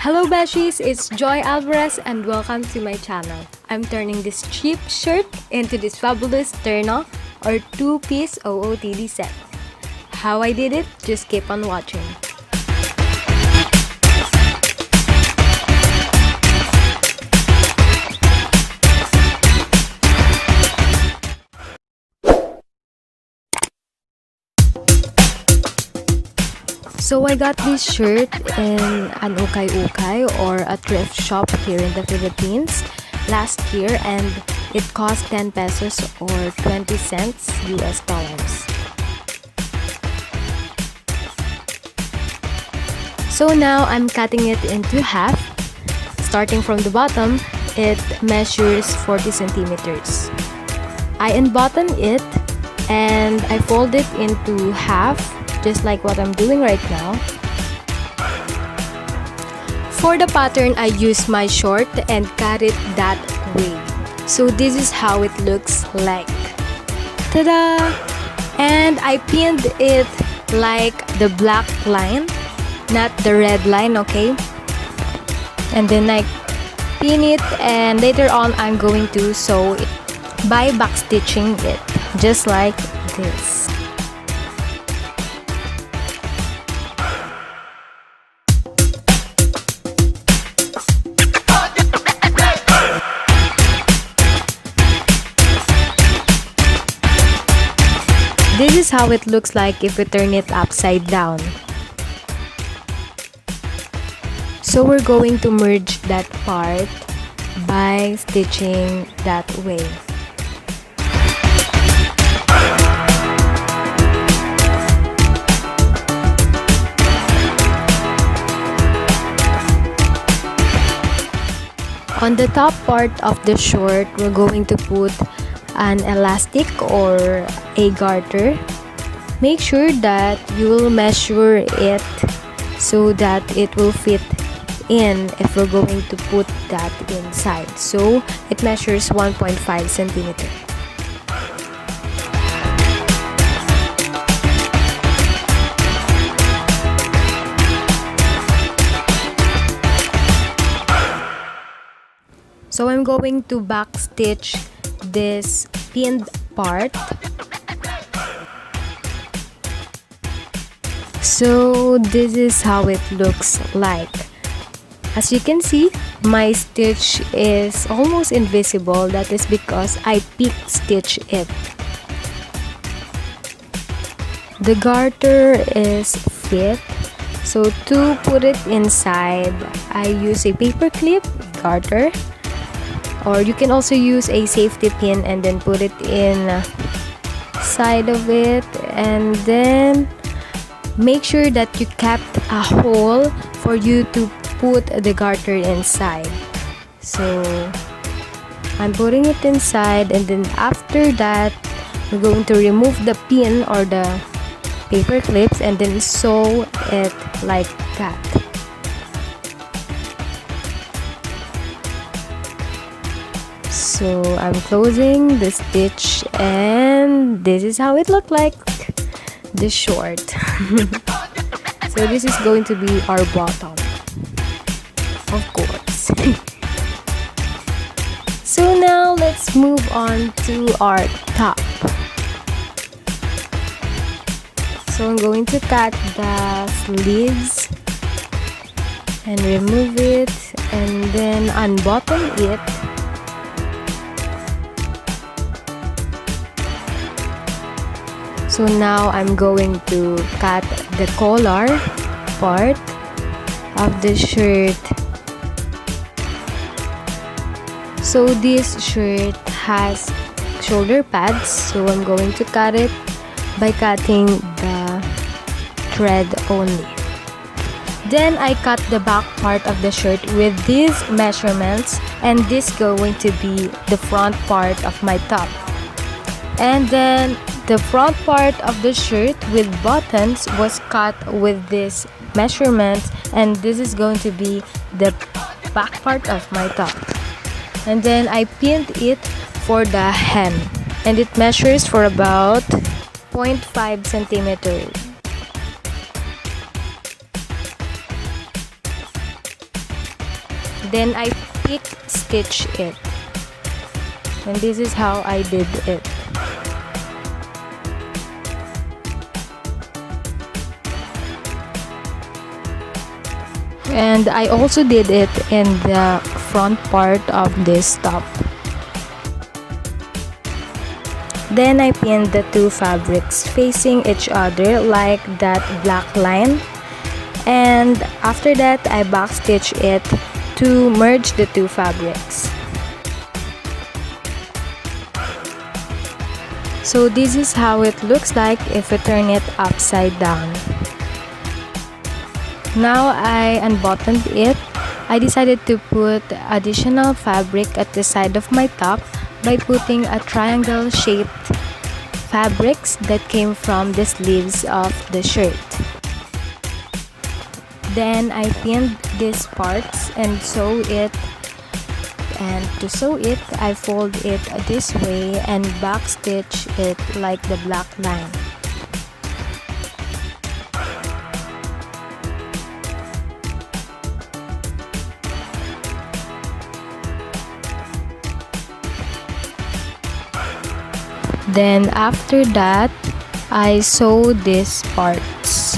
Hello Beshies, it's Joi Alvarez and welcome to my channel. I'm turning this cheap shirt into this fabulous turn-off or two-piece OOTD set. How I did it? Just keep on watching. So I got this shirt in an Ukay-ukay or a thrift shop here in the Philippines last year, and it cost 10 pesos or 20 cents US dollars. So now I'm cutting it into half. Starting from the bottom, it measures 40 centimeters. I unbutton it and I fold it into half, just like what I'm doing right now. For the pattern, I use my short and cut it that way. So this is how it looks like. Ta-da! And I pinned it like the black line, not the red line, okay? And then I pin it, and later on I'm going to sew it by backstitching it, just like this. This is how it looks like if we turn it upside down. So we're going to merge that part by stitching that way. On the top part of the short, we're going to put an elastic or a garter. Make sure that you will measure it so that it will fit in if we're going to put that inside. So it measures 1.5 centimeter. So I'm going to backstitch this pinned part. So this is how it looks like. As you can see, my stitch is almost invisible. That is because I peak stitch it. The garter is fit. So to put it inside, I use a paper clip garter. Or you can also use a safety pin and then put it in side of it, and then make sure that you kept a hole for you to put the garter inside. So I'm putting it inside, and then after that we're going to remove the pin or the paper clips and then sew it like that. So I'm closing the stitch, and this is how it looked like, the short. So this is going to be our bottom, of course. So now let's move on to our top. So I'm going to cut the sleeves and remove it, and then unbutton it. So now I'm going to cut the collar part of the shirt. So this shirt has shoulder pads, so I'm going to cut it by cutting the thread only. Then I cut the back part of the shirt with these measurements, and this is going to be the front part of my top. And then the front part of the shirt with buttons was cut with this measurements, and this is going to be the back part of my top. And then I pinned it for the hem, and it measures for about 0.5 centimeters. Then I pick stitch it. And this is how I did it. And I also did it in the front part of this top. Then I pinned the two fabrics facing each other like that black line. And after that, I backstitch it to merge the two fabrics. So this is how it looks like if we turn it upside down. Now I unbuttoned it. I decided to put additional fabric at the side of my top by putting a triangle shaped fabrics that came from the sleeves of the shirt. Then I pinned these parts and sew it, and to sew it I fold it this way and backstitch it like the black line. Then after that, I sew these parts.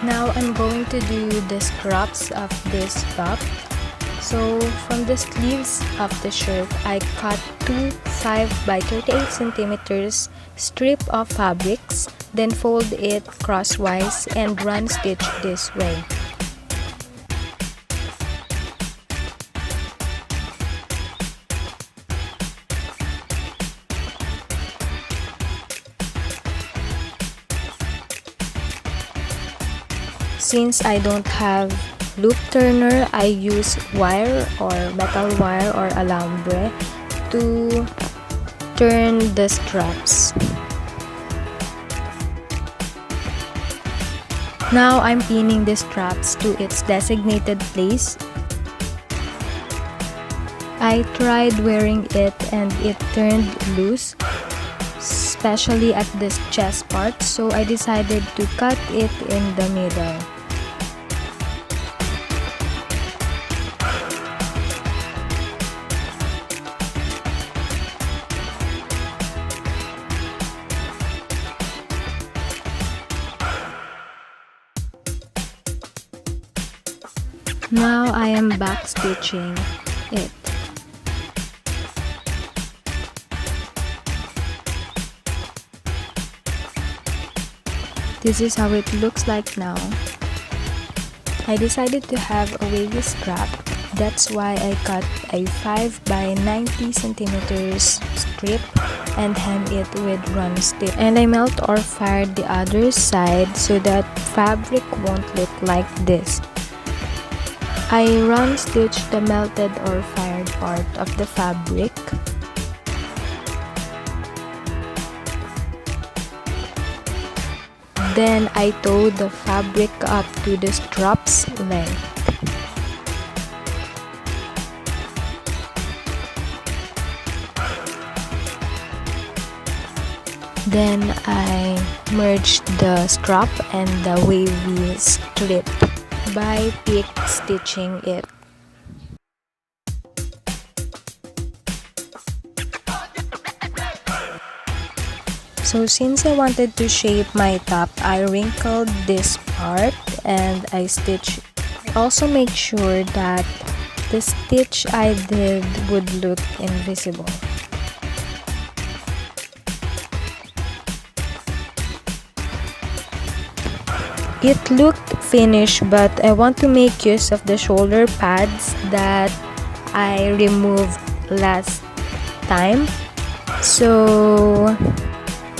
Now I'm going to do the straps of this top. So from the sleeves of the shirt, I cut two 5 by 38 centimeters strip of fabrics, then fold it crosswise and run stitch this way. Since I don't have loop turner, I use wire or metal wire or alambre to turn the straps. Now I'm pinning the straps to its designated place. I tried wearing it and it turned loose, especially at this chest part, so I decided to cut it in the middle. Now I am back stitching it. This is how it looks like now. I decided to have a wavy strap. That's why I cut a 5 by 90 centimeters strip and hem it with run stitch. And I melt or fired the other side so that fabric won't look like this. I run stitch the melted or fired part of the fabric. Then I sew the fabric up to the strap's length. Then I merged the strap and the wavy strip by pick stitching it. So since I wanted to shape my top, I wrinkled this part and I stitched. Also make sure that the stitch I did would look invisible. It looked finished, but I want to make use of the shoulder pads that I removed last time. So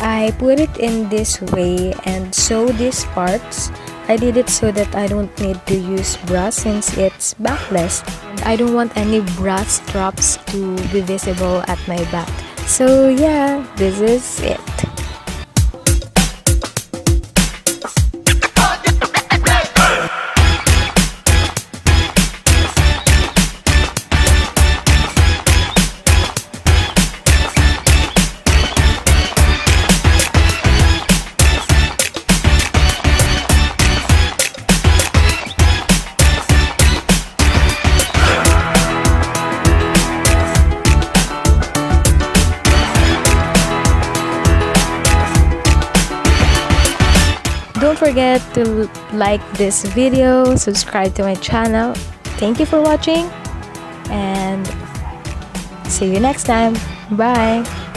I put it in this way and sew these parts. I did it so that I don't need to use bra since it's backless. And I don't want any bra straps to be visible at my back. So yeah, this is it. forget to like this video, subscribe to my channel. Thank you for watching and see you next time. Bye!